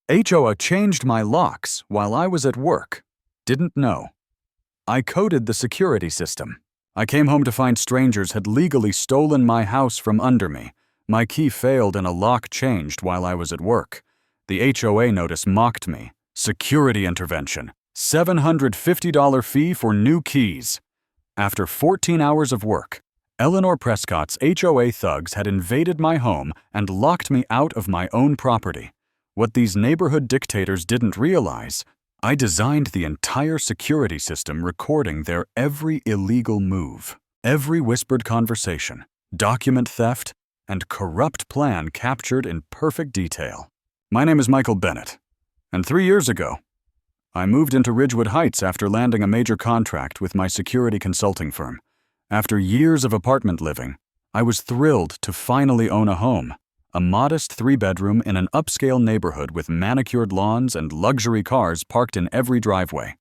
HOA changed my locks while I was at work. Didn't know. I coded the security system. I came home to find strangers had legally stolen my house from under me. My key failed and a lock changed while I was at work. The HOA notice mocked me. Security intervention. $750 fee for new keys. After 14 hours of work, Eleanor Prescott's HOA thugs had invaded my home and locked me out of my own property. What these neighborhood dictators didn't realize, I designed the entire security system recording their every illegal move, every whispered conversation, document theft, and corrupt plan captured in perfect detail. My name is Michael Bennett, and 3 years ago, I moved into Ridgewood Heights after landing a major contract with my security consulting firm. After years of apartment living, I was thrilled to finally own a home, a modest 3-bedroom in an upscale neighborhood with manicured lawns and luxury cars parked in every driveway.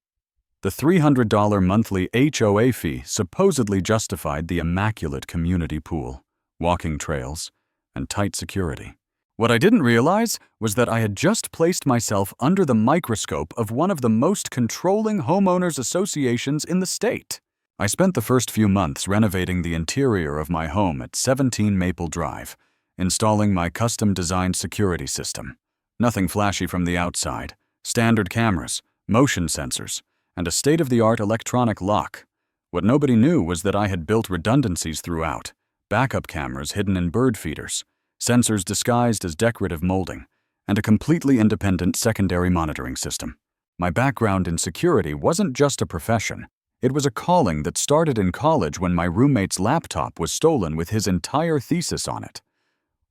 The $300 monthly HOA fee supposedly justified the immaculate community pool, walking trails, and tight security. What I didn't realize was that I had just placed myself under the microscope of one of the most controlling homeowners associations in the state. I spent the first few months renovating the interior of my home at 17 Maple Drive, installing my custom-designed security system. Nothing flashy from the outside, standard cameras, motion sensors, and a state-of-the-art electronic lock. What nobody knew was that I had built redundancies throughout, backup cameras hidden in bird feeders, sensors disguised as decorative molding, and a completely independent secondary monitoring system. My background in security wasn't just a profession. It was a calling that started in college when my roommate's laptop was stolen with his entire thesis on it.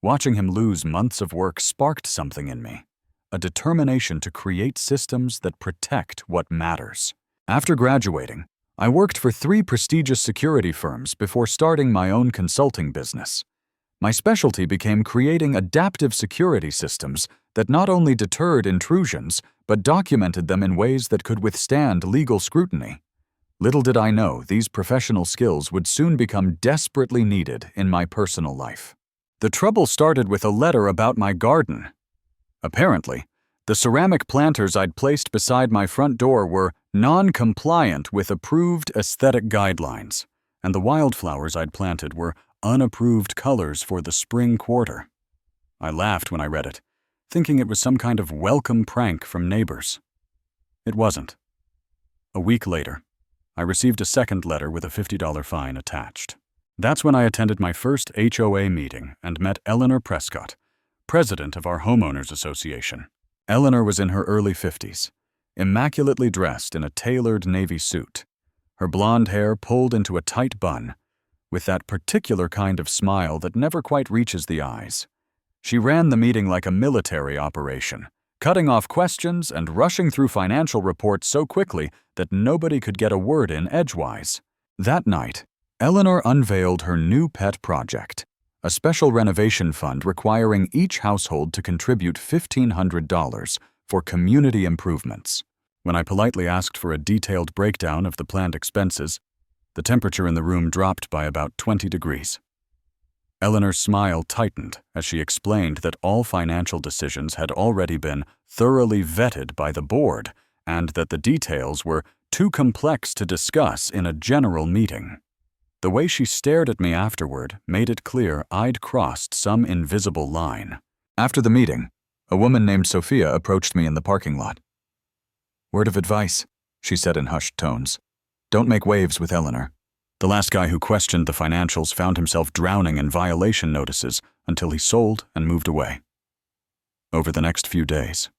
Watching him lose months of work sparked something in me, a determination to create systems that protect what matters. After graduating, I worked for 3 prestigious security firms before starting my own consulting business. My specialty became creating adaptive security systems that not only deterred intrusions, but documented them in ways that could withstand legal scrutiny. Little did I know these professional skills would soon become desperately needed in my personal life. The trouble started with a letter about my garden. Apparently, the ceramic planters I'd placed beside my front door were non-compliant with approved aesthetic guidelines, and the wildflowers I'd planted were unapproved colors for the spring quarter. I laughed when I read it, thinking it was some kind of welcome prank from neighbors. It wasn't. A week later, I received a second letter with a $50 fine attached. That's when I attended my first HOA meeting and met Eleanor Prescott, president of our homeowners association. Eleanor was in her early 50s, immaculately dressed in a tailored navy suit, her blonde hair pulled into a tight bun, with that particular kind of smile that never quite reaches the eyes. She ran the meeting like a military operation, cutting off questions and rushing through financial reports so quickly that nobody could get a word in edgewise. That night, Eleanor unveiled her new pet project, a special renovation fund requiring each household to contribute $1,500 for community improvements. When I politely asked for a detailed breakdown of the planned expenses, the temperature in the room dropped by about 20 degrees. Eleanor's smile tightened as she explained that all financial decisions had already been thoroughly vetted by the board and that the details were too complex to discuss in a general meeting. The way she stared at me afterward made it clear I'd crossed some invisible line. After the meeting, a woman named Sophia approached me in the parking lot. "Word of advice," she said in hushed tones. "Don't make waves with Eleanor. The last guy who questioned the financials found himself drowning in violation notices until he sold and moved away." Over the next few days,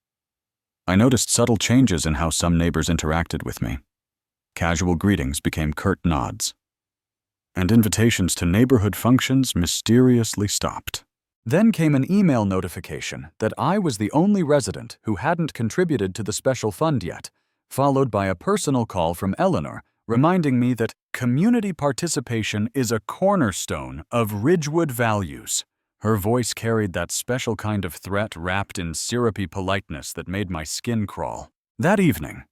I noticed subtle changes in how some neighbors interacted with me. Casual greetings became curt nods, and invitations to neighborhood functions mysteriously stopped. Then came an email notification that I was the only resident who hadn't contributed to the special fund yet, followed by a personal call from Eleanor reminding me that community participation is a cornerstone of Ridgewood values. Her voice carried that special kind of threat wrapped in syrupy politeness that made my skin crawl. That evening,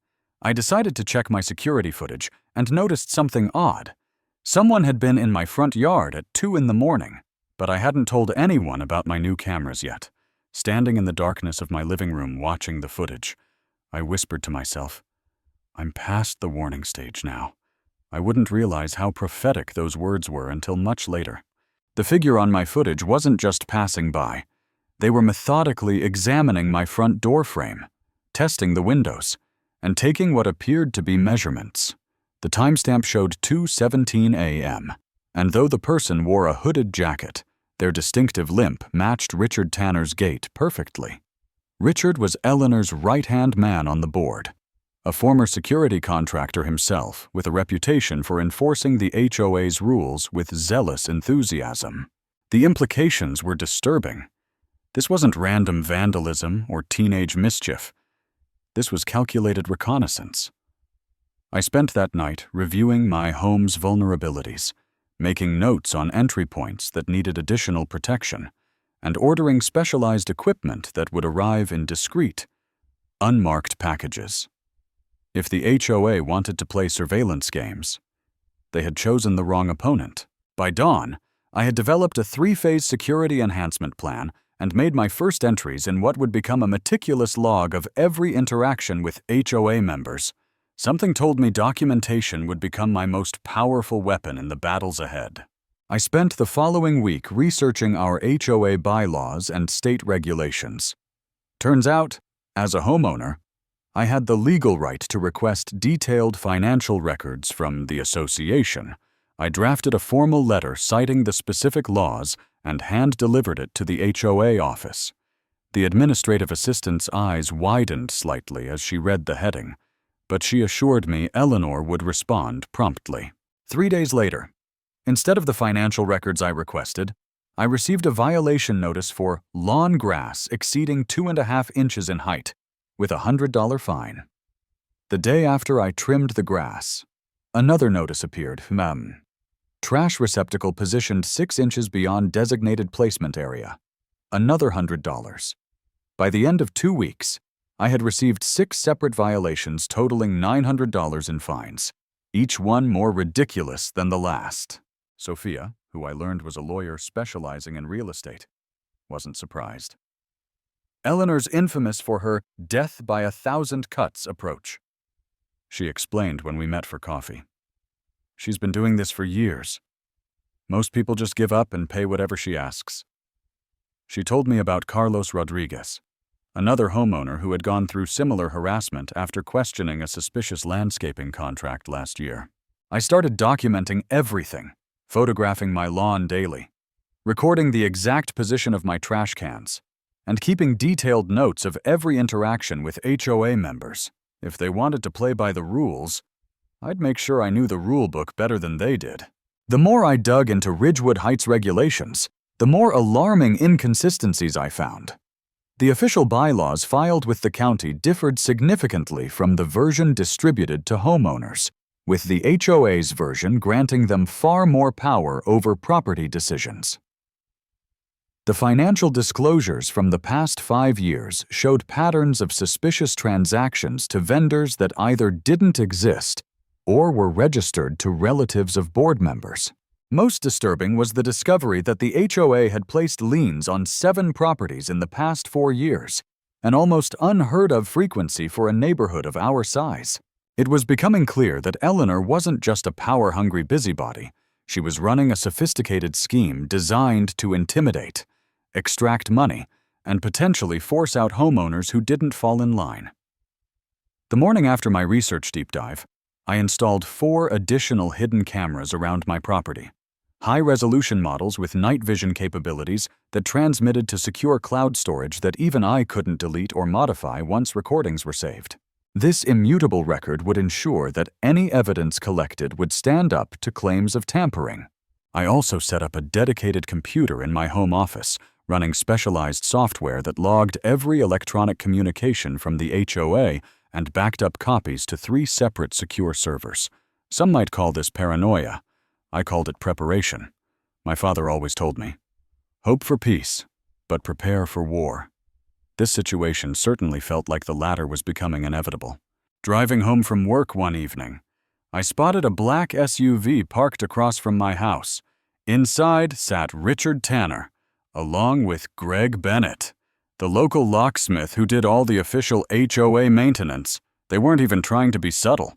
I decided to check my security footage and noticed something odd. Someone had been in my front yard at 2 in the morning, but I hadn't told anyone about my new cameras yet. Standing in the darkness of my living room watching the footage, I whispered to myself, I'm past the warning stage now. I wouldn't realize how prophetic those words were until much later. The figure on my footage wasn't just passing by. They were methodically examining my front door frame, testing the windows, and taking what appeared to be measurements. The timestamp showed 2:17 a.m., and though the person wore a hooded jacket, their distinctive limp matched Richard Tanner's gait perfectly. Richard was Eleanor's right-hand man on the board, a former security contractor himself with a reputation for enforcing the HOA's rules with zealous enthusiasm. The implications were disturbing. This wasn't random vandalism or teenage mischief. This was calculated reconnaissance. I spent that night reviewing my home's vulnerabilities, making notes on entry points that needed additional protection, and ordering specialized equipment that would arrive in discreet, unmarked packages. If the HOA wanted to play surveillance games, they had chosen the wrong opponent. By dawn, I had developed a 3-phase security enhancement plan and made my first entries in what would become a meticulous log of every interaction with HOA members. Something told me documentation would become my most powerful weapon in the battles ahead. I spent the following week researching our HOA bylaws and state regulations. Turns out, as a homeowner, I had the legal right to request detailed financial records from the association. I drafted a formal letter citing the specific laws and hand-delivered it to the HOA office. The administrative assistant's eyes widened slightly as she read the heading, but she assured me Eleanor would respond promptly. 3 days later, instead of the financial records I requested, I received a violation notice for lawn grass exceeding 2.5 inches in height, with a $100 fine. The day after I trimmed the grass, another notice appeared. Trash receptacle positioned 6 inches beyond designated placement area, another $100. By the end of 2 weeks, I had received 6 separate violations totaling $900 in fines, each one more ridiculous than the last. Sophia, who I learned was a lawyer specializing in real estate, wasn't surprised. Eleanor's infamous for her death by 1,000 cuts approach. She explained when we met for coffee. She's been doing this for years. Most people just give up and pay whatever she asks. She told me about Carlos Rodriguez, another homeowner who had gone through similar harassment after questioning a suspicious landscaping contract last year. I started documenting everything, photographing my lawn daily, recording the exact position of my trash cans, and keeping detailed notes of every interaction with HOA members. If they wanted to play by the rules, I'd make sure I knew the rule book better than they did. The more I dug into Ridgewood Heights regulations, the more alarming inconsistencies I found. The official bylaws filed with the county differed significantly from the version distributed to homeowners, with the HOA's version granting them far more power over property decisions. The financial disclosures from the past 5 years showed patterns of suspicious transactions to vendors that either didn't exist or were registered to relatives of board members. Most disturbing was the discovery that the HOA had placed liens on 7 properties in the past 4 years, an almost unheard-of frequency for a neighborhood of our size. It was becoming clear that Eleanor wasn't just a power-hungry busybody. She was running a sophisticated scheme designed to intimidate, extract money, and potentially force out homeowners who didn't fall in line. The morning after my research deep dive, I installed 4 additional hidden cameras around my property. High-resolution models with night vision capabilities that transmitted to secure cloud storage that even I couldn't delete or modify once recordings were saved. This immutable record would ensure that any evidence collected would stand up to claims of tampering. I also set up a dedicated computer in my home office, running specialized software that logged every electronic communication from the HOA and backed up copies to 3 separate secure servers. Some might call this paranoia. I called it preparation. My father always told me, hope for peace, but prepare for war. This situation certainly felt like the latter was becoming inevitable. Driving home from work one evening, I spotted a black SUV parked across from my house. Inside sat Richard Tanner, along with Greg Bennett, The local locksmith who did all the official HOA maintenance, they weren't even trying to be subtle,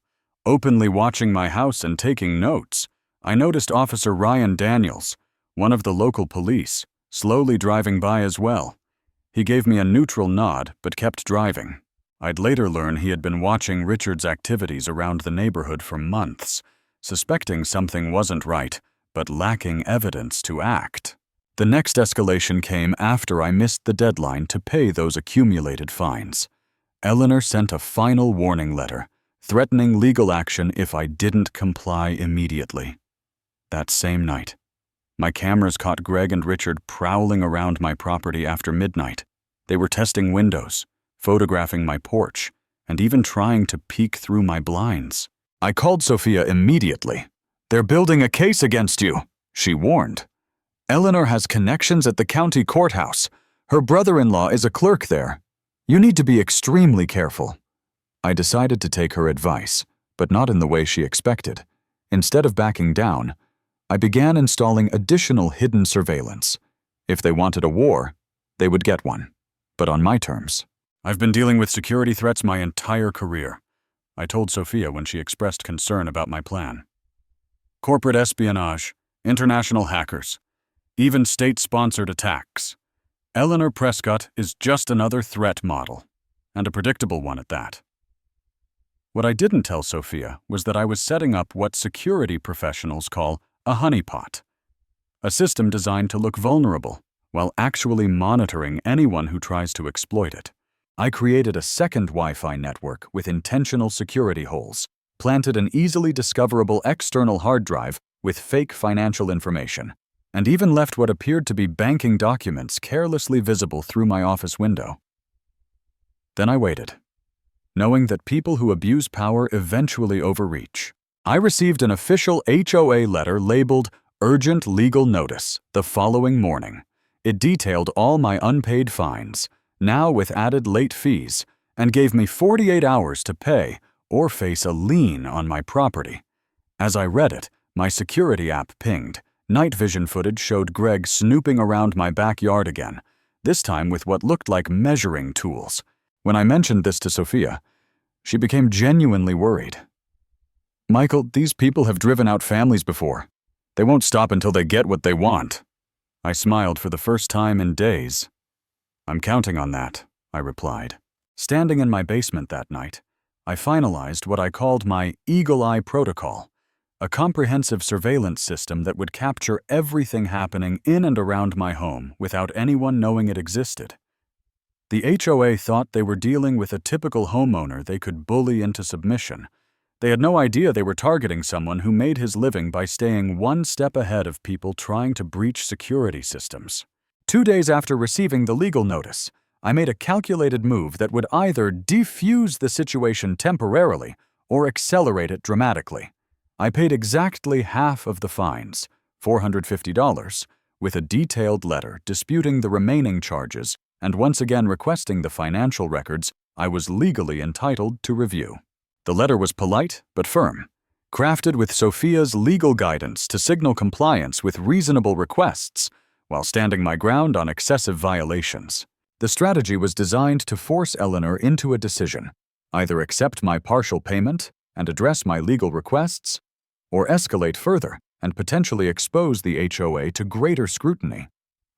openly watching my house and taking notes. I noticed Officer Ryan Daniels, one of the local police, slowly driving by as well. He gave me a neutral nod but kept driving. I'd later learn he had been watching Richard's activities around the neighborhood for months, suspecting something wasn't right, but lacking evidence to act. The next escalation came after I missed the deadline to pay those accumulated fines. Eleanor sent a final warning letter, threatening legal action if I didn't comply immediately. That same night, my cameras caught Greg and Richard prowling around my property after midnight. They were testing windows, photographing my porch, and even trying to peek through my blinds. I called Sophia immediately. "They're building a case against you," she warned. "Eleanor has connections at the county courthouse. Her brother-in-law is a clerk there. You need to be extremely careful." I decided to take her advice, but not in the way she expected. Instead of backing down, I began installing additional hidden surveillance. If they wanted a war, they would get one, but on my terms. "I've been dealing with security threats my entire career," I told Sophia when she expressed concern about my plan. "Corporate espionage, international hackers, even state-sponsored attacks. Eleanor Prescott is just another threat model, and a predictable one at that." What I didn't tell Sophia was that I was setting up what security professionals call a honeypot, a system designed to look vulnerable while actually monitoring anyone who tries to exploit it. I created a second Wi-Fi network with intentional security holes, planted an easily discoverable external hard drive with fake financial information, and even left what appeared to be banking documents carelessly visible through my office window. Then I waited, knowing that people who abuse power eventually overreach. I received an official HOA letter labeled Urgent Legal Notice the following morning. It detailed all my unpaid fines, now with added late fees, and gave me 48 hours to pay or face a lien on my property. As I read it, my security app pinged. Night vision footage showed Greg snooping around my backyard again, this time with what looked like measuring tools. When I mentioned this to Sophia, she became genuinely worried. "Michael, these people have driven out families before. They won't stop until they get what they want." I smiled for the first time in days. "I'm counting on that," I replied. Standing in my basement that night, I finalized what I called my Eagle Eye Protocol, a comprehensive surveillance system that would capture everything happening in and around my home without anyone knowing it existed. The HOA thought they were dealing with a typical homeowner they could bully into submission. They had no idea they were targeting someone who made his living by staying one step ahead of people trying to breach security systems. 2 days after receiving the legal notice, I made a calculated move that would either defuse the situation temporarily or accelerate it dramatically. I paid exactly half of the fines, $450, with a detailed letter disputing the remaining charges and once again requesting the financial records I was legally entitled to review. The letter was polite but firm, crafted with Sophia's legal guidance to signal compliance with reasonable requests while standing my ground on excessive violations. The strategy was designed to force Eleanor into a decision: either accept my partial payment and address my legal requests, or escalate further and potentially expose the HOA to greater scrutiny.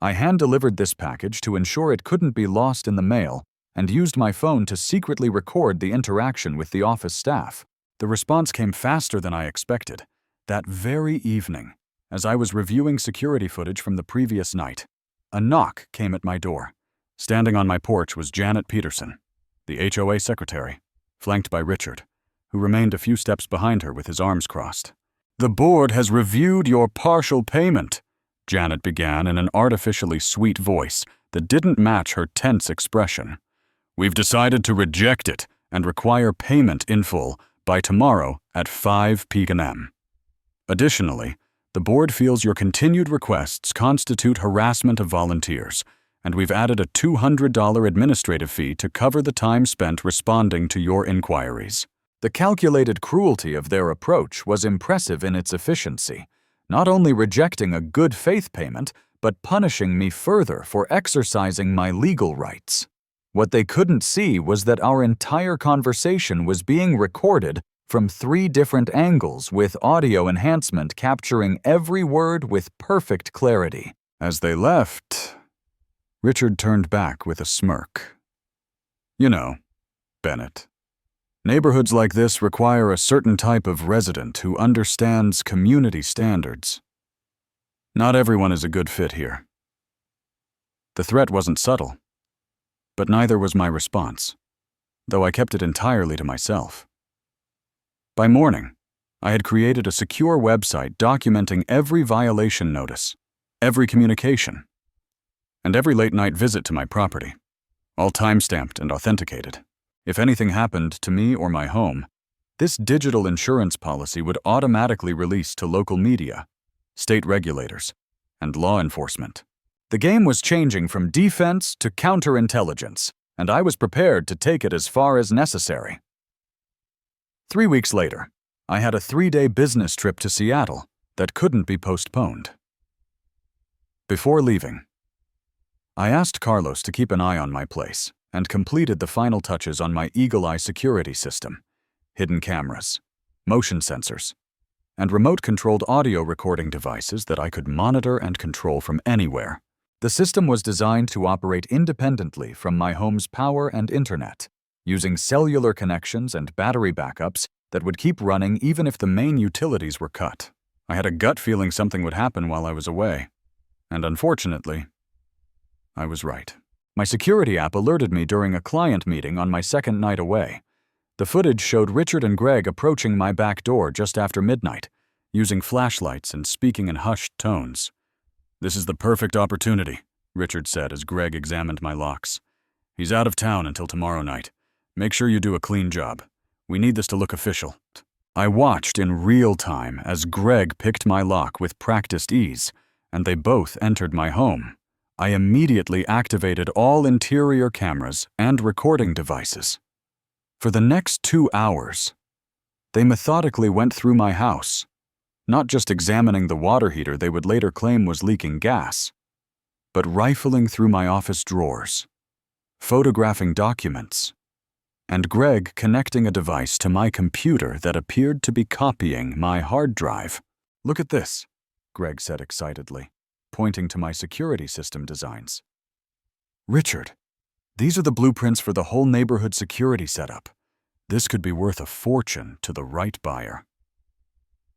I hand-delivered this package to ensure it couldn't be lost in the mail and used my phone to secretly record the interaction with the office staff. The response came faster than I expected. That very evening, as I was reviewing security footage from the previous night, a knock came at my door. Standing on my porch was Janet Peterson, the HOA secretary, flanked by Richard, who remained a few steps behind her with his arms crossed. "The board has reviewed your partial payment," Janet began in an artificially sweet voice that didn't match her tense expression. "We've decided to reject it and require payment in full by tomorrow at 5 p.m. Additionally, the board feels your continued requests constitute harassment of volunteers, and we've added a $200 administrative fee to cover the time spent responding to your inquiries." The calculated cruelty of their approach was impressive in its efficiency, not only rejecting a good faith payment, but punishing me further for exercising my legal rights. What they couldn't see was that our entire conversation was being recorded from 3 different angles with audio enhancement capturing every word with perfect clarity. As they left, Richard turned back with a smirk. You know, Bennett, neighborhoods like this require a certain type of resident who understands community standards. Not everyone is a good fit here. The threat wasn't subtle, but neither was my response, though I kept it entirely to myself. By morning, I had created a secure website documenting every violation notice, every communication, and every late-night visit to my property, all time-stamped and authenticated. If anything happened to me or my home, this digital insurance policy would automatically release to local media, state regulators, and law enforcement. The game was changing from defense to counterintelligence, and I was prepared to take it as far as necessary. 3 weeks later, I had a 3-day business trip to Seattle that couldn't be postponed. Before leaving, I asked Carlos to keep an eye on my place and completed the final touches on my eagle-eye security system, hidden cameras, motion sensors, and remote-controlled audio recording devices that I could monitor and control from anywhere. The system was designed to operate independently from my home's power and internet, using cellular connections and battery backups that would keep running even if the main utilities were cut. I had a gut feeling something would happen while I was away, and unfortunately, I was right. My security app alerted me during a client meeting on my second night away. The footage showed Richard and Greg approaching my back door just after midnight, using flashlights and speaking in hushed tones. "This is the perfect opportunity," Richard said as Greg examined my locks. "He's out of town until tomorrow night. Make sure you do a clean job. We need this to look official." I watched in real time as Greg picked my lock with practiced ease, and they both entered my home. I immediately activated all interior cameras and recording devices. For the next 2 hours, they methodically went through my house, not just examining the water heater they would later claim was leaking gas, but rifling through my office drawers, photographing documents, and Greg connecting a device to my computer that appeared to be copying my hard drive. "Look at this," Greg said excitedly, pointing to my security system designs. "Richard, these are the blueprints for the whole neighborhood security setup. This could be worth a fortune to the right buyer."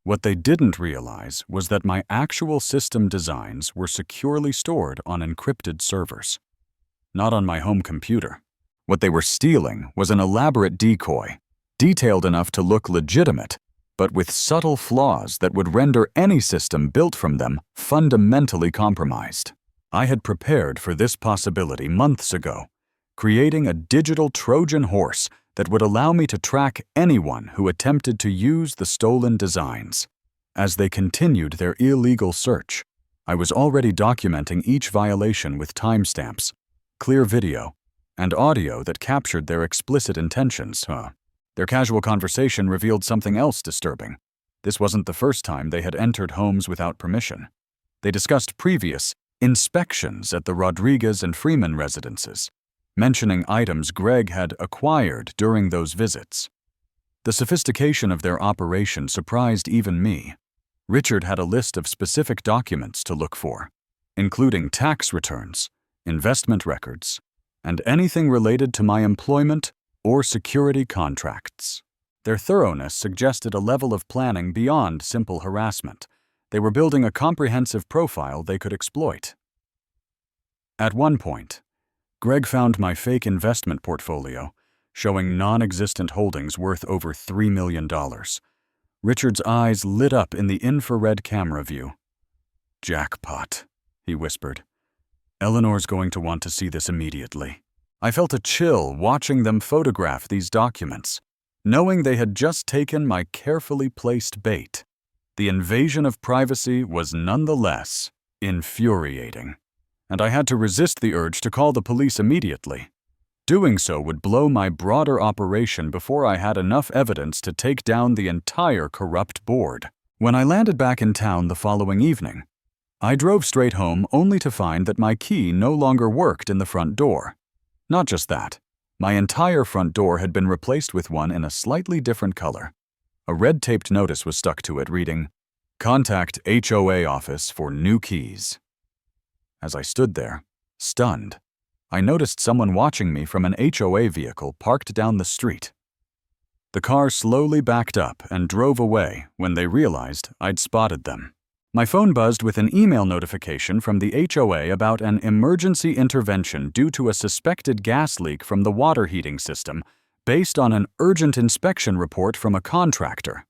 What they didn't realize was that my actual system designs were securely stored on encrypted servers, not on my home computer. What they were stealing was an elaborate decoy, detailed enough to look legitimate, but with subtle flaws that would render any system built from them fundamentally compromised. I had prepared for this possibility months ago, creating a digital Trojan horse that would allow me to track anyone who attempted to use the stolen designs. As they continued their illegal search, I was already documenting each violation with timestamps, clear video, and audio that captured their explicit intentions. Their casual conversation revealed something else disturbing. This wasn't the first time they had entered homes without permission. They discussed previous inspections at the Rodriguez and Freeman residences, mentioning items Greg had acquired during those visits. The sophistication of their operation surprised even me. Richard had a list of specific documents to look for, including tax returns, investment records, and anything related to my employment or security contracts. Their thoroughness suggested a level of planning beyond simple harassment. They were building a comprehensive profile they could exploit. At one point, Greg found my fake investment portfolio, showing non-existent holdings worth over $3 million. Richard's eyes lit up in the infrared camera view. "Jackpot," he whispered. "Eleanor's going to want to see this immediately." I felt a chill watching them photograph these documents, knowing they had just taken my carefully placed bait. The invasion of privacy was nonetheless infuriating, and I had to resist the urge to call the police immediately. Doing so would blow my broader operation before I had enough evidence to take down the entire corrupt board. When I landed back in town the following evening, I drove straight home only to find that my key no longer worked in the front door. Not just that, my entire front door had been replaced with one in a slightly different color. A red-taped notice was stuck to it reading, "Contact HOA office for new keys." As I stood there, stunned, I noticed someone watching me from an HOA vehicle parked down the street. The car slowly backed up and drove away when they realized I'd spotted them. My phone buzzed with an email notification from the HOA about an emergency intervention due to a suspected gas leak from the water heating system based on an urgent inspection report from a contractor.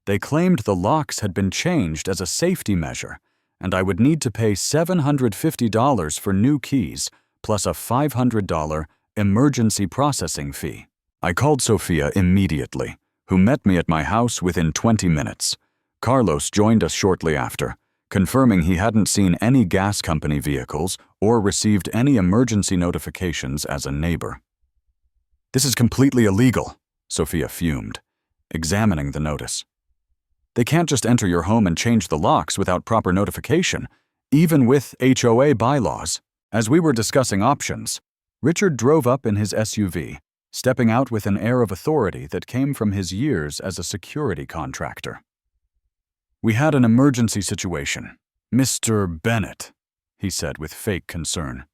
They claimed the locks had been changed as a safety measure, and I would need to pay $750 for new keys, plus a $500 emergency processing fee. I called Sophia immediately, who met me at my house within 20 minutes. Carlos joined us shortly after, confirming he hadn't seen any gas company vehicles or received any emergency notifications as a neighbor. "This is completely illegal," Sophia fumed, examining the notice. "They can't just enter your home and change the locks without proper notification, even with HOA bylaws." As we were discussing options, Richard drove up in his SUV, stepping out with an air of authority that came from his years as a security contractor. "We had an emergency situation, Mr. Bennett," he said with fake concern.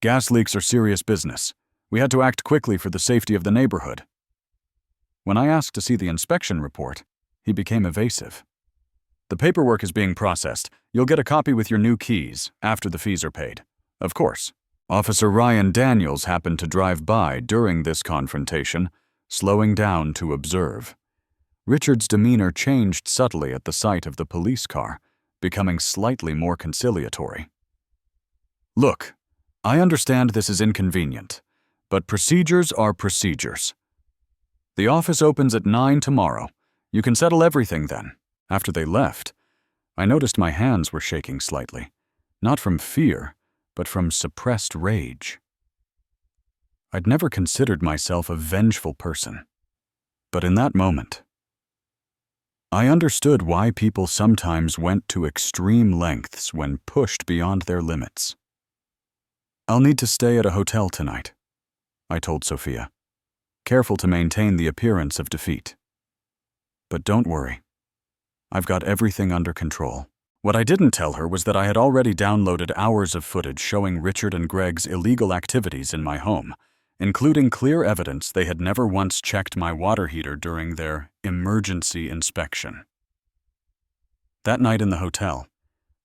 "Gas leaks are serious business. We had to act quickly for the safety of the neighborhood." When I asked to see the inspection report, he became evasive. "The paperwork is being processed. You'll get a copy with your new keys after the fees are paid." Of course, Officer Ryan Daniels happened to drive by during this confrontation, slowing down to observe. Richard's demeanor changed subtly at the sight of the police car, becoming slightly more conciliatory. "Look, I understand this is inconvenient, but procedures are procedures. The office opens at 9 tomorrow. You can settle everything then." After they left, I noticed my hands were shaking slightly, not from fear, but from suppressed rage. I'd never considered myself a vengeful person, but in that moment, I understood why people sometimes went to extreme lengths when pushed beyond their limits. "I'll need to stay at a hotel tonight," I told Sophia, careful to maintain the appearance of defeat. "But don't worry, I've got everything under control." What I didn't tell her was that I had already downloaded hours of footage showing Richard and Greg's illegal activities in my home, including clear evidence they had never once checked my water heater during their emergency inspection. That night in the hotel,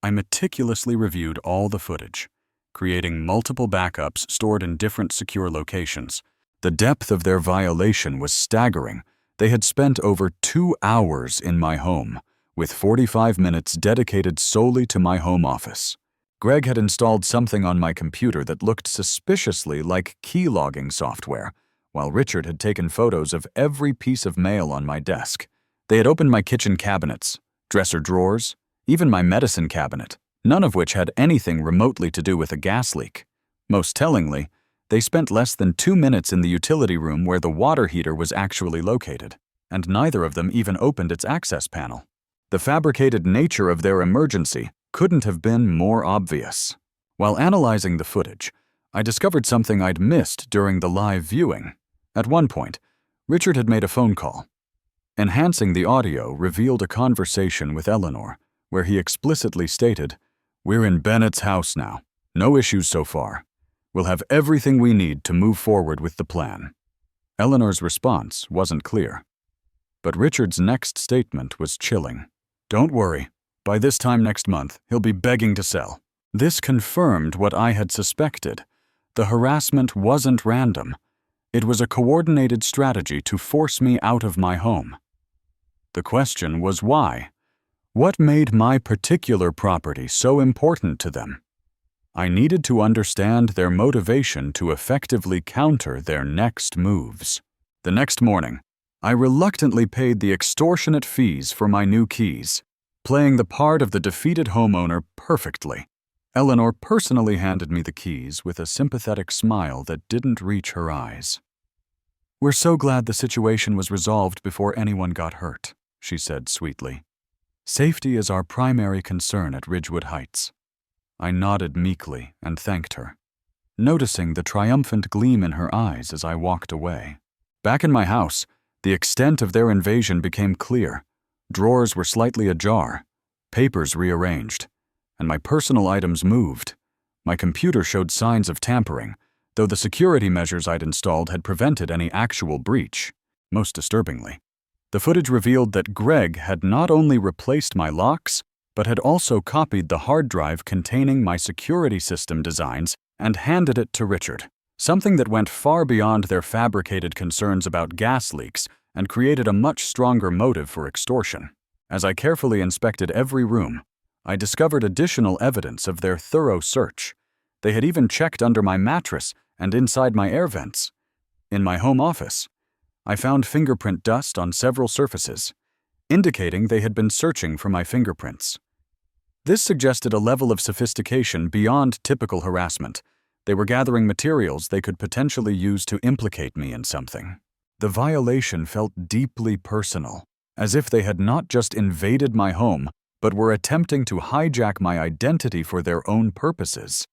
I meticulously reviewed all the footage, creating multiple backups stored in different secure locations. The depth of their violation was staggering. They had spent over 2 hours in my home, with 45 minutes dedicated solely to my home office. Greg had installed something on my computer that looked suspiciously like keylogging software, while Richard had taken photos of every piece of mail on my desk. They had opened my kitchen cabinets, dresser drawers, even my medicine cabinet, none of which had anything remotely to do with a gas leak. Most tellingly, they spent less than 2 minutes in the utility room where the water heater was actually located, and neither of them even opened its access panel. The fabricated nature of their emergency couldn't have been more obvious. While analyzing the footage, I discovered something I'd missed during the live viewing. At one point, Richard had made a phone call. Enhancing the audio revealed a conversation with Eleanor, where he explicitly stated, "We're in Bennett's house now. No issues so far. We'll have everything we need to move forward with the plan." Eleanor's response wasn't clear, but Richard's next statement was chilling. "Don't worry. By this time next month, he'll be begging to sell." This confirmed what I had suspected. The harassment wasn't random. It was a coordinated strategy to force me out of my home. The question was why? What made my particular property so important to them? I needed to understand their motivation to effectively counter their next moves. The next morning, I reluctantly paid the extortionate fees for my new keys, playing the part of the defeated homeowner perfectly. Eleanor personally handed me the keys with a sympathetic smile that didn't reach her eyes. "We're so glad the situation was resolved before anyone got hurt," she said sweetly. "Safety is our primary concern at Ridgewood Heights." I nodded meekly and thanked her, noticing the triumphant gleam in her eyes as I walked away. Back in my house, the extent of their invasion became clear. Drawers were slightly ajar, papers rearranged, and my personal items moved. My computer showed signs of tampering, though the security measures I'd installed had prevented any actual breach. Most disturbingly, the footage revealed that Greg had not only replaced my locks, but had also copied the hard drive containing my security system designs and handed it to Richard, something that went far beyond their fabricated concerns about gas leaks and created a much stronger motive for extortion. As I carefully inspected every room, I discovered additional evidence of their thorough search. They had even checked under my mattress and inside my air vents. In my home office, I found fingerprint dust on several surfaces, indicating they had been searching for my fingerprints. This suggested a level of sophistication beyond typical harassment. They were gathering materials they could potentially use to implicate me in something. The violation felt deeply personal, as if they had not just invaded my home, but were attempting to hijack my identity for their own purposes.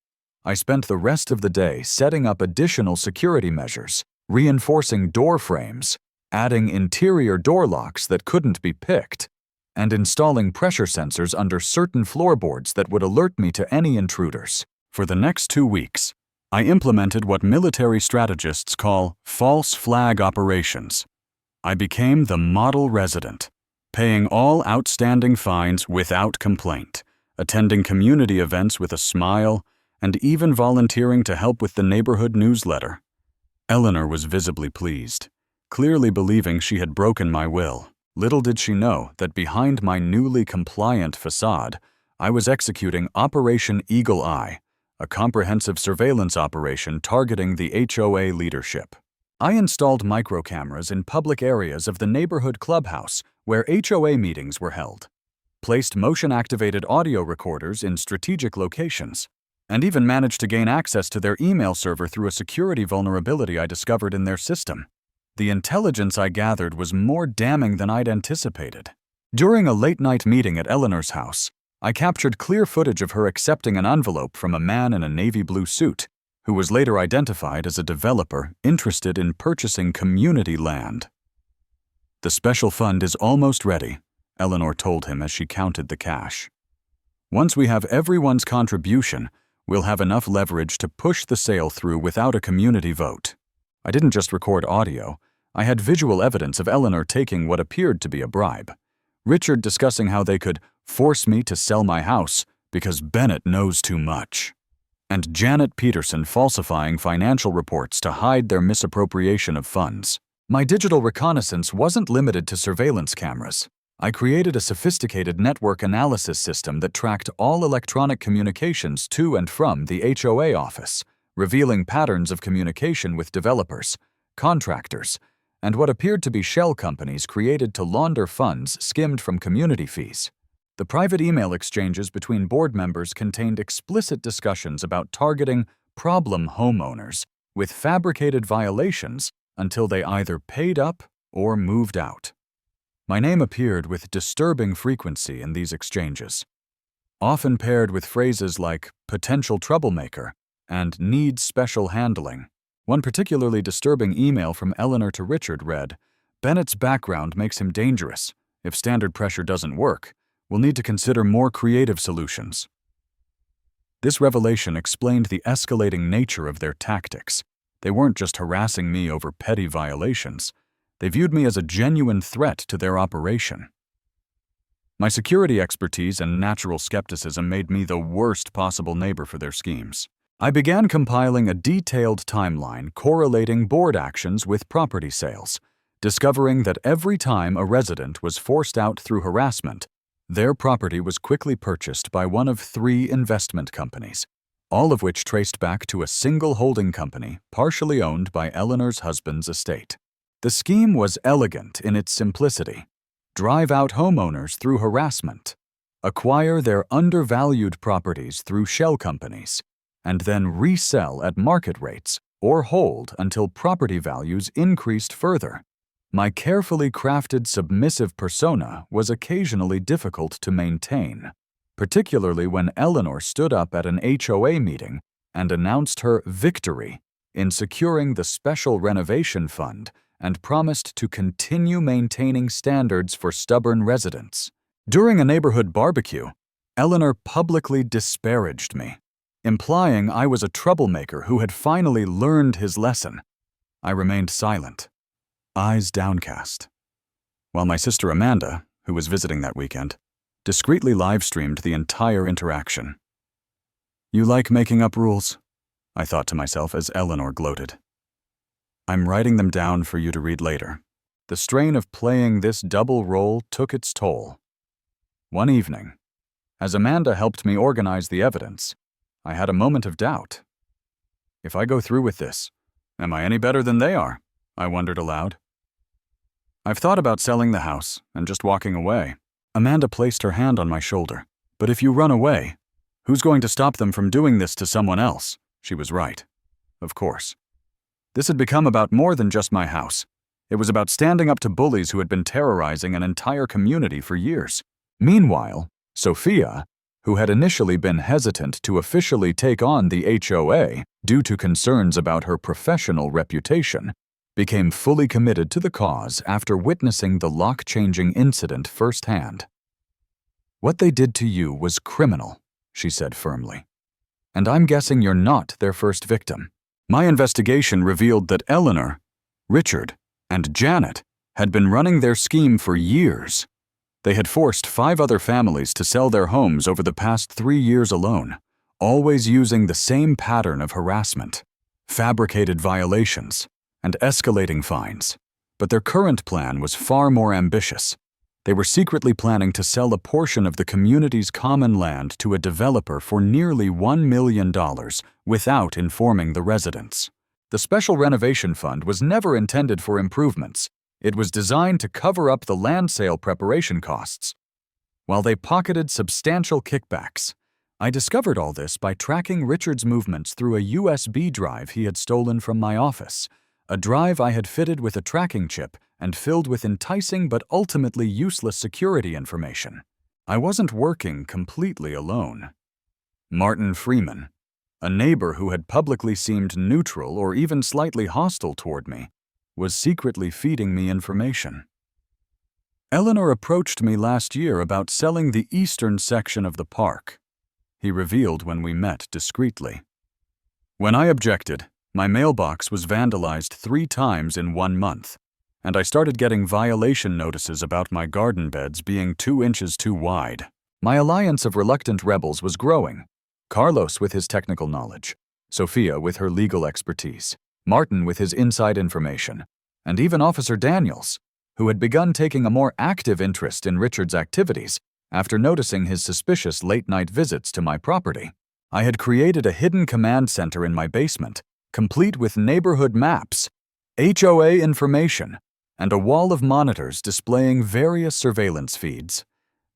I spent the rest of the day setting up additional security measures, reinforcing door frames, adding interior door locks that couldn't be picked, and installing pressure sensors under certain floorboards that would alert me to any intruders. For the next 2 weeks, I implemented what military strategists call false flag operations. I became the model resident, paying all outstanding fines without complaint, attending community events with a smile, and even volunteering to help with the neighborhood newsletter. Eleanor was visibly pleased, clearly believing she had broken my will. Little did she know that behind my newly compliant facade, I was executing Operation Eagle Eye, a comprehensive surveillance operation targeting the HOA leadership. I installed microcameras in public areas of the neighborhood clubhouse where HOA meetings were held, placed motion-activated audio recorders in strategic locations, and even managed to gain access to their email server through a security vulnerability I discovered in their system. The intelligence I gathered was more damning than I'd anticipated. During a late-night meeting at Eleanor's house, I captured clear footage of her accepting an envelope from a man in a navy blue suit, who was later identified as a developer interested in purchasing community land. "The special fund is almost ready," Eleanor told him as she counted the cash. "Once we have everyone's contribution, we'll have enough leverage to push the sale through without a community vote." I didn't just record audio. I had visual evidence of Eleanor taking what appeared to be a bribe, Richard discussing how they could force me to sell my house because Bennett knows too much, and Janet Peterson falsifying financial reports to hide their misappropriation of funds. My digital reconnaissance wasn't limited to surveillance cameras. I created a sophisticated network analysis system that tracked all electronic communications to and from the HOA office, revealing patterns of communication with developers, contractors, and what appeared to be shell companies created to launder funds skimmed from community fees. The private email exchanges between board members contained explicit discussions about targeting problem homeowners with fabricated violations until they either paid up or moved out. My name appeared with disturbing frequency in these exchanges, often paired with phrases like potential troublemaker and needs special handling. One particularly disturbing email from Eleanor to Richard read, "Bennett's background makes him dangerous. If standard pressure doesn't work, we'll need to consider more creative solutions." This revelation explained the escalating nature of their tactics. They weren't just harassing me over petty violations. They viewed me as a genuine threat to their operation. My security expertise and natural skepticism made me the worst possible neighbor for their schemes. I began compiling a detailed timeline correlating board actions with property sales, discovering that every time a resident was forced out through harassment, their property was quickly purchased by one of 3 investment companies, all of which traced back to a single holding company partially owned by Eleanor's husband's estate. The scheme was elegant in its simplicity. Drive out homeowners through harassment, acquire their undervalued properties through shell companies, and then resell at market rates or hold until property values increased further. My carefully crafted submissive persona was occasionally difficult to maintain. particularly when Eleanor stood up at an HOA meeting and announced her victory in securing the special renovation fund and promised to continue maintaining standards for stubborn residents. During a neighborhood barbecue, Eleanor publicly disparaged me, implying I was a troublemaker who had finally learned his lesson. I remained silent, eyes downcast, while my sister Amanda, who was visiting that weekend, discreetly live-streamed the entire interaction. "You like making up rules?" I thought to myself as Eleanor gloated. "I'm writing them down for you to read later." The strain of playing this double role took its toll. One evening, as Amanda helped me organize the evidence, I had a moment of doubt. If I go through with this, am I any better than they are? I wondered aloud. "I've thought about selling the house and just walking away." Amanda placed her hand on my shoulder. "But if you run away, who's going to stop them from doing this to someone else?" She was right. Of course. This had become about more than just my house. It was about standing up to bullies who had been terrorizing an entire community for years. Meanwhile, Sophia, who had initially been hesitant to officially take on the HOA due to concerns about her professional reputation, became fully committed to the cause after witnessing the lock-changing incident firsthand. "What they did to you was criminal," she said firmly. "And I'm guessing you're not their first victim." My investigation revealed that Eleanor, Richard, and Janet had been running their scheme for years. They had forced 5 other families to sell their homes over the past 3 years alone, always using the same pattern of harassment, fabricated violations, and escalating fines. But their current plan was far more ambitious. They were secretly planning to sell a portion of the community's common land to a developer for nearly $1 million without informing the residents. The special renovation fund was never intended for improvements. It was designed to cover up the land sale preparation costs. While they pocketed substantial kickbacks, I discovered all this by tracking Richard's movements through a USB drive he had stolen from my office, a drive I had fitted with a tracking chip and filled with enticing but ultimately useless security information. I wasn't working completely alone. Martin Freeman, a neighbor who had publicly seemed neutral or even slightly hostile toward me, was secretly feeding me information. Eleanor approached me last year about selling the eastern section of the park, he revealed when we met discreetly. When I objected, my mailbox was vandalized 3 times in 1 month, and I started getting violation notices about my garden beds being 2 inches too wide. My alliance of reluctant rebels was growing. Carlos with his technical knowledge, Sophia with her legal expertise, Martin with his inside information, and even Officer Daniels, who had begun taking a more active interest in Richard's activities after noticing his suspicious late-night visits to my property. I had created a hidden command center in my basement, complete with neighborhood maps, HOA information, and a wall of monitors displaying various surveillance feeds.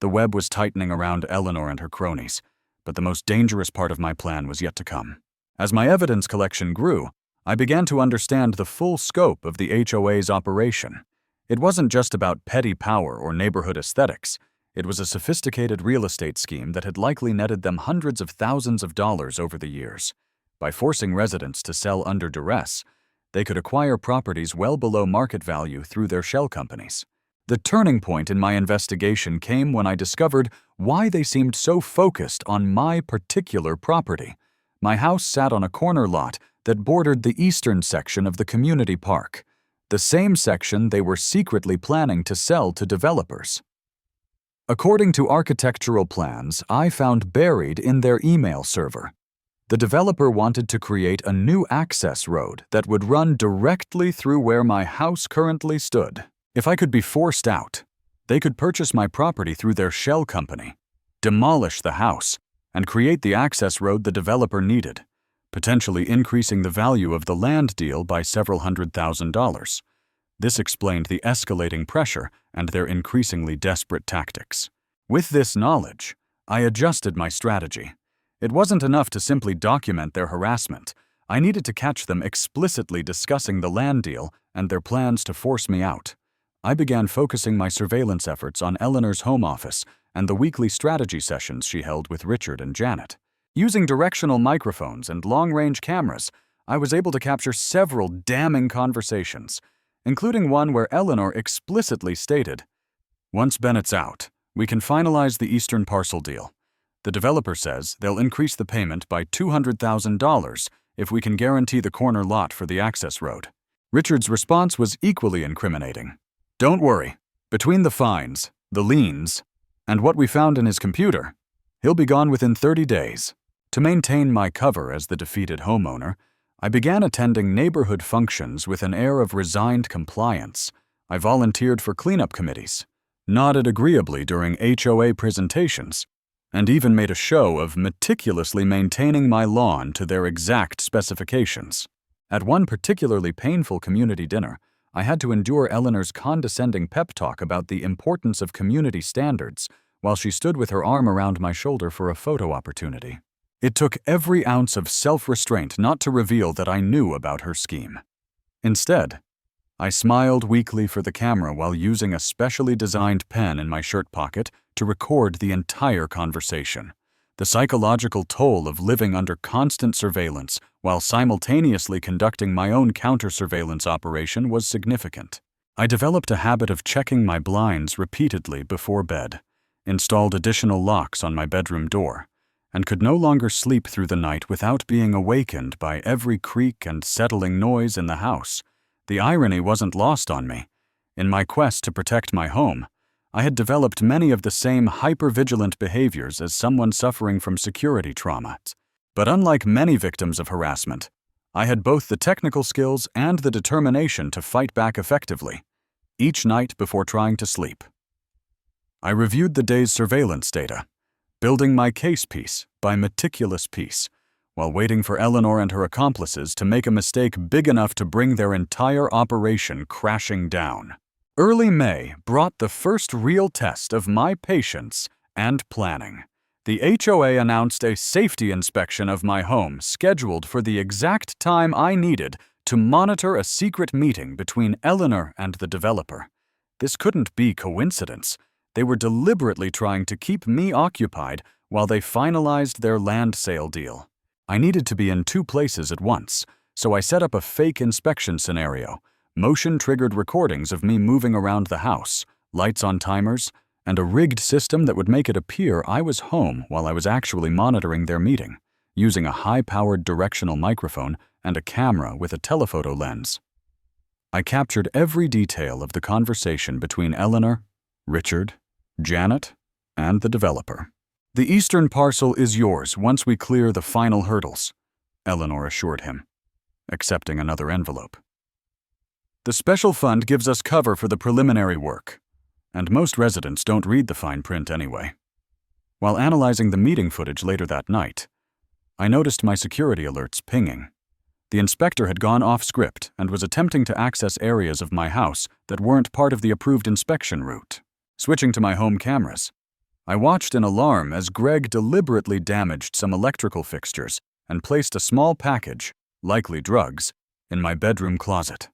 The web was tightening around Eleanor and her cronies, but the most dangerous part of my plan was yet to come. As my evidence collection grew, I began to understand the full scope of the HOA's operation. It wasn't just about petty power or neighborhood aesthetics. It was a sophisticated real estate scheme that had likely netted them hundreds of thousands of dollars over the years. By forcing residents to sell under duress, they could acquire properties well below market value through their shell companies. The turning point in my investigation came when I discovered why they seemed so focused on my particular property. My house sat on a corner lot that bordered the eastern section of the community park, the same section they were secretly planning to sell to developers. According to architectural plans I found buried in their email server, the developer wanted to create a new access road that would run directly through where my house currently stood. If I could be forced out, they could purchase my property through their shell company, demolish the house, and create the access road the developer needed, potentially increasing the value of the land deal by several $100,000. This explained the escalating pressure and their increasingly desperate tactics. With this knowledge, I adjusted my strategy. It wasn't enough to simply document their harassment. I needed to catch them explicitly discussing the land deal and their plans to force me out. I began focusing my surveillance efforts on Eleanor's home office and the weekly strategy sessions she held with Richard and Janet. Using directional microphones and long-range cameras, I was able to capture several damning conversations, including one where Eleanor explicitly stated, "Once Bennett's out, we can finalize the Eastern Parcel deal. The developer says they'll increase the payment by $200,000 if we can guarantee the corner lot for the access road." Richard's response was equally incriminating. "Don't worry. Between the fines, the liens, and what we found in his computer, he'll be gone within 30 days. To maintain my cover as the defeated homeowner, I began attending neighborhood functions with an air of resigned compliance. I volunteered for cleanup committees, nodded agreeably during HOA presentations, and even made a show of meticulously maintaining my lawn to their exact specifications. At one particularly painful community dinner, I had to endure Eleanor's condescending pep talk about the importance of community standards while she stood with her arm around my shoulder for a photo opportunity. It took every ounce of self-restraint not to reveal that I knew about her scheme. Instead, I smiled weakly for the camera while using a specially designed pen in my shirt pocket to record the entire conversation. The psychological toll of living under constant surveillance while simultaneously conducting my own counter-surveillance operation was significant. I developed a habit of checking my blinds repeatedly before bed, installed additional locks on my bedroom door, and could no longer sleep through the night without being awakened by every creak and settling noise in the house. The irony wasn't lost on me. In my quest to protect my home, I had developed many of the same hypervigilant behaviors as someone suffering from security trauma. But unlike many victims of harassment, I had both the technical skills and the determination to fight back effectively, each night before trying to sleep. I reviewed the day's surveillance data, building my case piece by meticulous piece, while waiting for Eleanor and her accomplices to make a mistake big enough to bring their entire operation crashing down. Early May brought the first real test of my patience and planning. The HOA announced a safety inspection of my home scheduled for the exact time I needed to monitor a secret meeting between Eleanor and the developer. This couldn't be coincidence. They were deliberately trying to keep me occupied while they finalized their land sale deal. I needed to be in two places at once, so I set up a fake inspection scenario, motion-triggered recordings of me moving around the house, lights on timers, and a rigged system that would make it appear I was home while I was actually monitoring their meeting, using a high-powered directional microphone and a camera with a telephoto lens. I captured every detail of the conversation between Eleanor, Richard, Janet, and the developer. "The Eastern Parcel is yours once we clear the final hurdles," Eleanor assured him, accepting another envelope. "The special fund gives us cover for the preliminary work, and most residents don't read the fine print anyway." While analyzing the meeting footage later that night, I noticed my security alerts pinging. The inspector had gone off script and was attempting to access areas of my house that weren't part of the approved inspection route. Switching to my home cameras, I watched in alarm as Greg deliberately damaged some electrical fixtures and placed a small package, likely drugs, in my bedroom closet.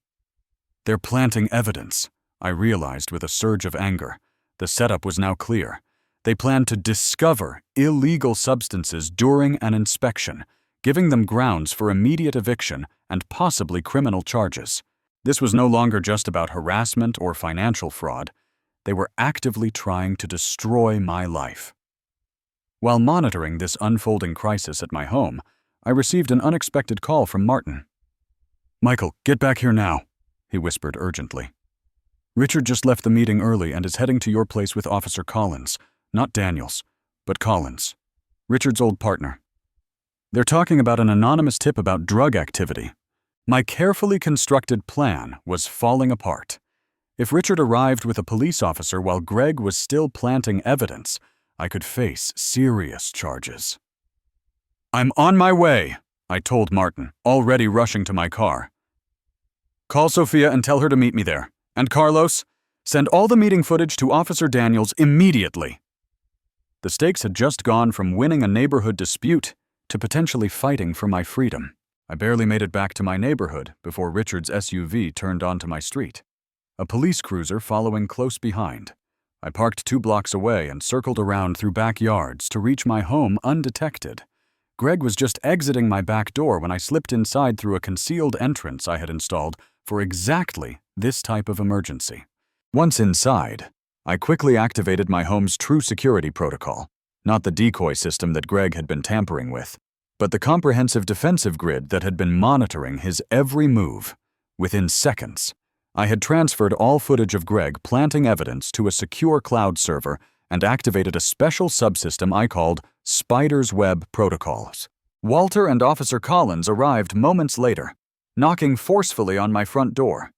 "They're planting evidence," I realized with a surge of anger. The setup was now clear. They planned to discover illegal substances during an inspection, giving them grounds for immediate eviction and possibly criminal charges. This was no longer just about harassment or financial fraud. They were actively trying to destroy my life. While monitoring this unfolding crisis at my home, I received an unexpected call from Martin. "Michael, get back here now," he whispered urgently. "Richard just left the meeting early and is heading to your place with Officer Collins. Not Daniels, but Collins, Richard's old partner. They're talking about an anonymous tip about drug activity." My carefully constructed plan was falling apart. If Richard arrived with a police officer while Greg was still planting evidence, I could face serious charges. "I'm on my way," I told Martin, already rushing to my car. "Call Sophia and tell her to meet me there. And Carlos, send all the meeting footage to Officer Daniels immediately." The stakes had just gone from winning a neighborhood dispute to potentially fighting for my freedom. I barely made it back to my neighborhood before Richard's SUV turned onto my street. a police cruiser following close behind. I parked 2 blocks away and circled around through backyards to reach my home undetected. Greg was just exiting my back door when I slipped inside through a concealed entrance I had installed for exactly this type of emergency. Once inside, I quickly activated my home's true security protocol, not the decoy system that Greg had been tampering with, but the comprehensive defensive grid that had been monitoring his every move. Within seconds, I had transferred all footage of Greg planting evidence to a secure cloud server and activated a special subsystem I called Spider's Web Protocols. Walter and Officer Collins arrived moments later, knocking forcefully on my front door.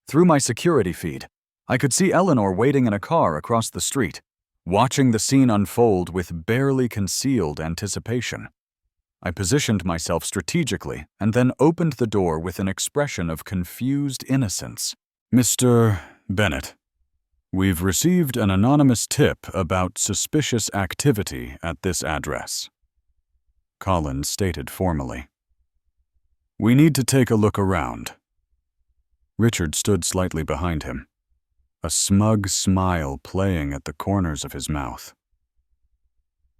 Through my security feed, I could see Eleanor waiting in a car across the street, watching the scene unfold with barely concealed anticipation. I positioned myself strategically and then opened the door with an expression of confused innocence. "Mr. Bennett, we've received an anonymous tip about suspicious activity at this address," Collins stated formally. "We need to take a look around." Richard stood slightly behind him, a smug smile playing at the corners of his mouth.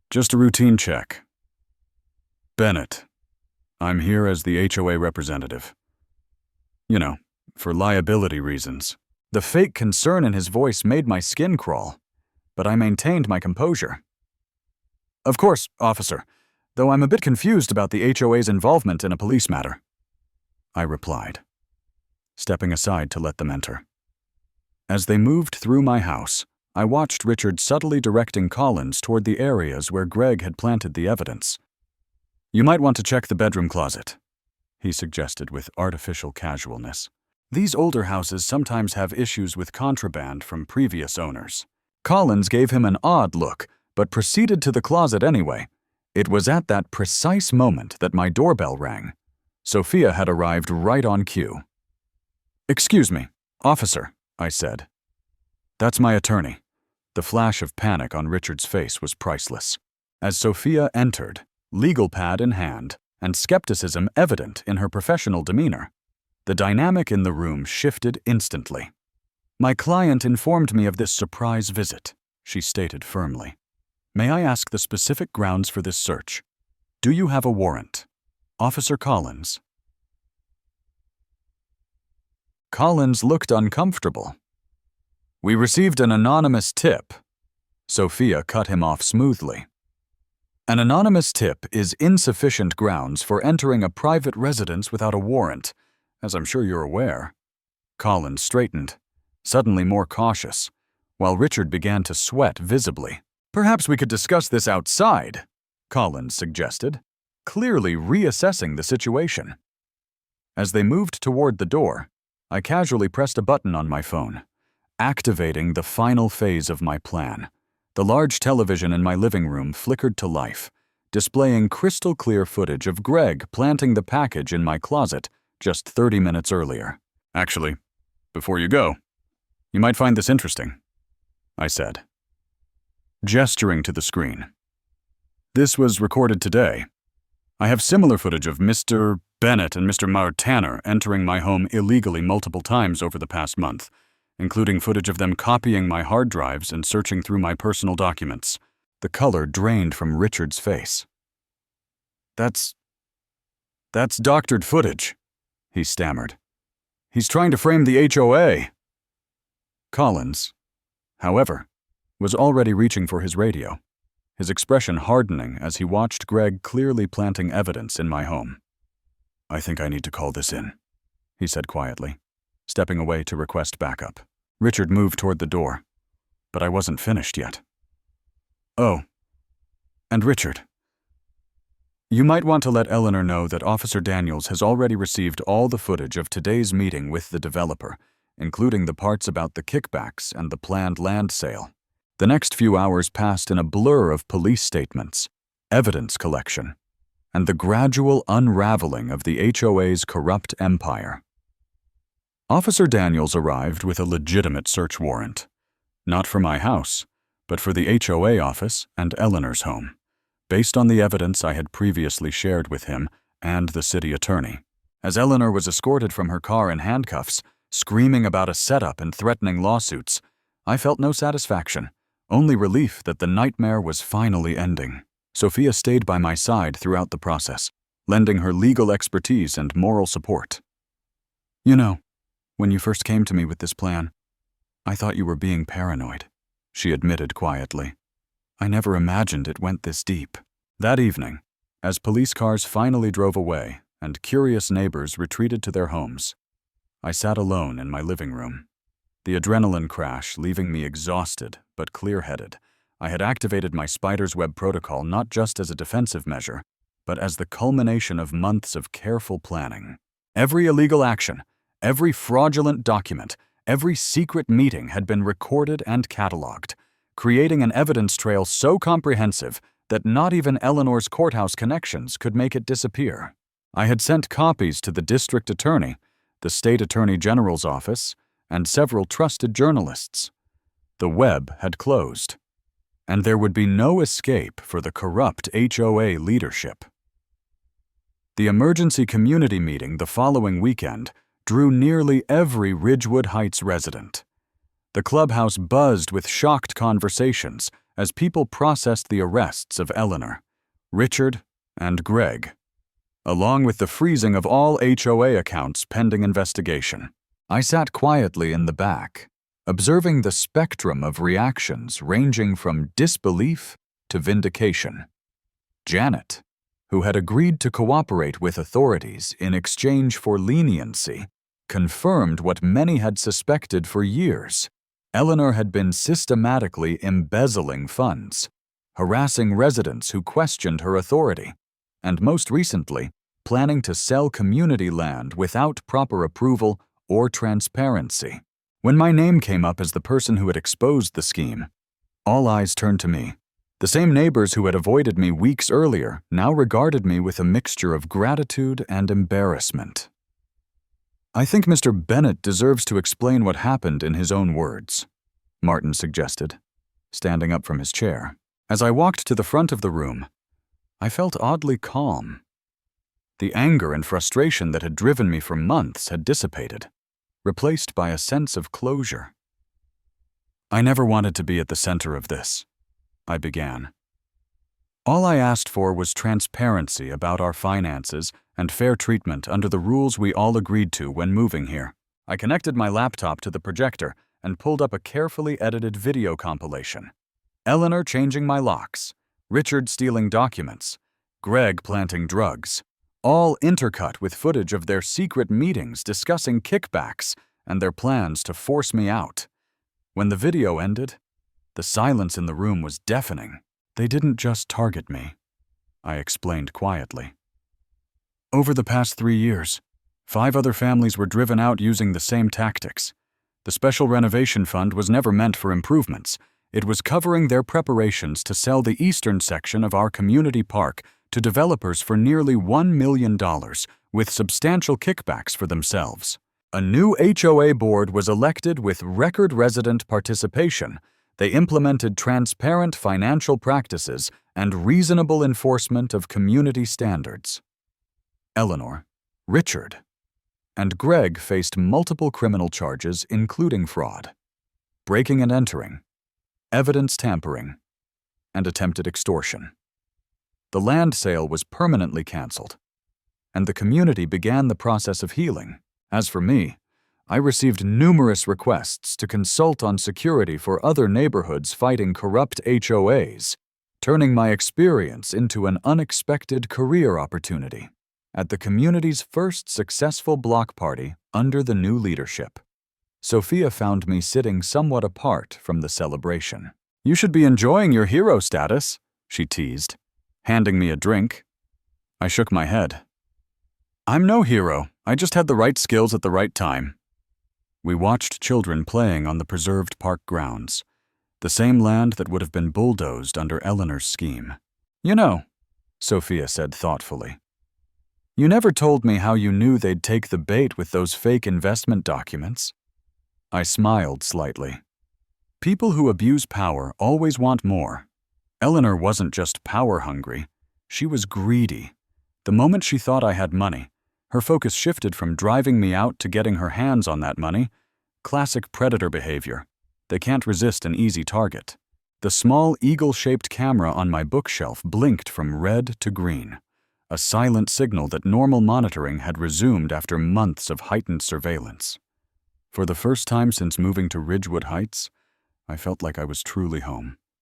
"Just a routine check. Bennett, I'm here as the HOA representative. You know, for liability reasons." The fake concern in his voice made my skin crawl, but I maintained my composure. "Of course, officer, though I'm a bit confused about the HOA's involvement in a police matter," I replied, stepping aside to let them enter. As they moved through my house, I watched Richard subtly directing Collins toward the areas where Greg had planted the evidence. "You might want to check the bedroom closet," he suggested with artificial casualness. "These older houses sometimes have issues with contraband from previous owners." Collins gave him an odd look, but proceeded to the closet anyway. It was at that precise moment that my doorbell rang. Sophia had arrived right on cue. "Excuse me, officer," I said. "That's my attorney." The flash of panic on Richard's face was priceless. As Sophia entered, legal pad in hand, and skepticism evident in her professional demeanor, the dynamic in the room shifted instantly. "My client informed me of this surprise visit," she stated firmly. "May I ask the specific grounds for this search? Do you have a warrant? Officer Collins." Collins looked uncomfortable. "We received an anonymous tip." Sophia cut him off smoothly. "An anonymous tip is insufficient grounds for entering a private residence without a warrant, as I'm sure you're aware." Collins straightened, suddenly more cautious, while Richard began to sweat visibly. "Perhaps we could discuss this outside," Collins suggested, clearly reassessing the situation. As they moved toward the door, I casually pressed a button on my phone, activating the final phase of my plan. The large television in my living room flickered to life, displaying crystal-clear footage of Greg planting the package in my closet just 30 minutes earlier. "Actually, before you go, you might find this interesting," I said, gesturing to the screen. "This was recorded today. I have similar footage of Mr. Bennett and Mr. Martaner entering my home illegally multiple times over the past month, including footage of them copying my hard drives and searching through my personal documents." The color drained from Richard's face. That's doctored footage," he stammered. "He's trying to frame the HOA." Collins, however, was already reaching for his radio, his expression hardening as he watched Greg clearly planting evidence in my home. "I think I need to call this in," he said quietly, stepping away to request backup. Richard moved toward the door, but I wasn't finished yet. "Oh, and Richard, you might want to let Eleanor know that Officer Daniels has already received all the footage of today's meeting with the developer, including the parts about the kickbacks and the planned land sale." The next few hours passed in a blur of police statements, evidence collection, and the gradual unraveling of the HOA's corrupt empire. Officer Daniels arrived with a legitimate search warrant, not for my house, but for the HOA office and Eleanor's home, based on the evidence I had previously shared with him and the city attorney. As Eleanor was escorted from her car in handcuffs, screaming about a setup and threatening lawsuits. I felt no satisfaction, only relief that the nightmare was finally ending. Sophia stayed by my side throughout the process, lending her legal expertise and moral support. "You know, when you first came to me with this plan, I thought you were being paranoid," she admitted quietly. "I never imagined it went this deep." That evening, as police cars finally drove away and curious neighbors retreated to their homes, I sat alone in my living room. The adrenaline crash leaving me exhausted but clear-headed. I had activated my spider's web protocol not just as a defensive measure, but as the culmination of months of careful planning. Every illegal action, every fraudulent document, every secret meeting had been recorded and cataloged, creating an evidence trail so comprehensive that not even Eleanor's courthouse connections could make it disappear. I had sent copies to the district attorney, the state attorney general's office, and several trusted journalists. The web had closed, and there would be no escape for the corrupt HOA leadership. The emergency community meeting the following weekend drew nearly every Ridgewood Heights resident. The clubhouse buzzed with shocked conversations as people processed the arrests of Eleanor, Richard, and Greg, along with the freezing of all HOA accounts pending investigation. I sat quietly in the back, observing the spectrum of reactions ranging from disbelief to vindication. Janet, who had agreed to cooperate with authorities in exchange for leniency, confirmed what many had suspected for years. Eleanor had been systematically embezzling funds, harassing residents who questioned her authority, and most recently, planning to sell community land without proper approval or transparency. When my name came up as the person who had exposed the scheme, all eyes turned to me. The same neighbors who had avoided me weeks earlier now regarded me with a mixture of gratitude and embarrassment. "I think Mr. Bennett deserves to explain what happened in his own words," Martin suggested, standing up from his chair. As I walked to the front of the room, I felt oddly calm. The anger and frustration that had driven me for months had dissipated, replaced by a sense of closure. "I never wanted to be at the center of this," I began. "All I asked for was transparency about our finances and fair treatment under the rules we all agreed to when moving here." I connected my laptop to the projector and pulled up a carefully edited video compilation. Eleanor changing my locks, Richard stealing documents, Greg planting drugs, all intercut with footage of their secret meetings discussing kickbacks and their plans to force me out. When the video ended, the silence in the room was deafening. "They didn't just target me," I explained quietly. "Over the past 3 years, 5 other families were driven out using the same tactics. The special renovation fund was never meant for improvements. It was covering their preparations to sell the eastern section of our community park to developers for nearly $1 million, with substantial kickbacks for themselves. A new HOA board was elected with record resident participation. They implemented transparent financial practices and reasonable enforcement of community standards. Eleanor, Richard, and Greg faced multiple criminal charges including fraud, breaking and entering, evidence tampering, and attempted extortion. The land sale was permanently canceled, and the community began the process of healing. As for me, I received numerous requests to consult on security for other neighborhoods fighting corrupt HOAs, turning my experience into an unexpected career opportunity. At the community's first successful block party under the new leadership, Sophia found me sitting somewhat apart from the celebration. "You should be enjoying your hero status," she teased, handing me a drink. I shook my head. "I'm no hero. I just had the right skills at the right time." We watched children playing on the preserved park grounds, the same land that would have been bulldozed under Eleanor's scheme. "You know," Sophia said thoughtfully, "you never told me how you knew they'd take the bait with those fake investment documents." I smiled slightly. People who abuse power always want more. Eleanor wasn't just power hungry, she was greedy. The moment she thought I had money, Her focus shifted from driving me out to getting her hands on that money. Classic predator behavior. They can't resist an easy target. The small eagle-shaped camera on my bookshelf blinked from red to green, a silent signal that normal monitoring had resumed after months of heightened surveillance. For the first time since moving to Ridgewood Heights, I felt like I was truly home.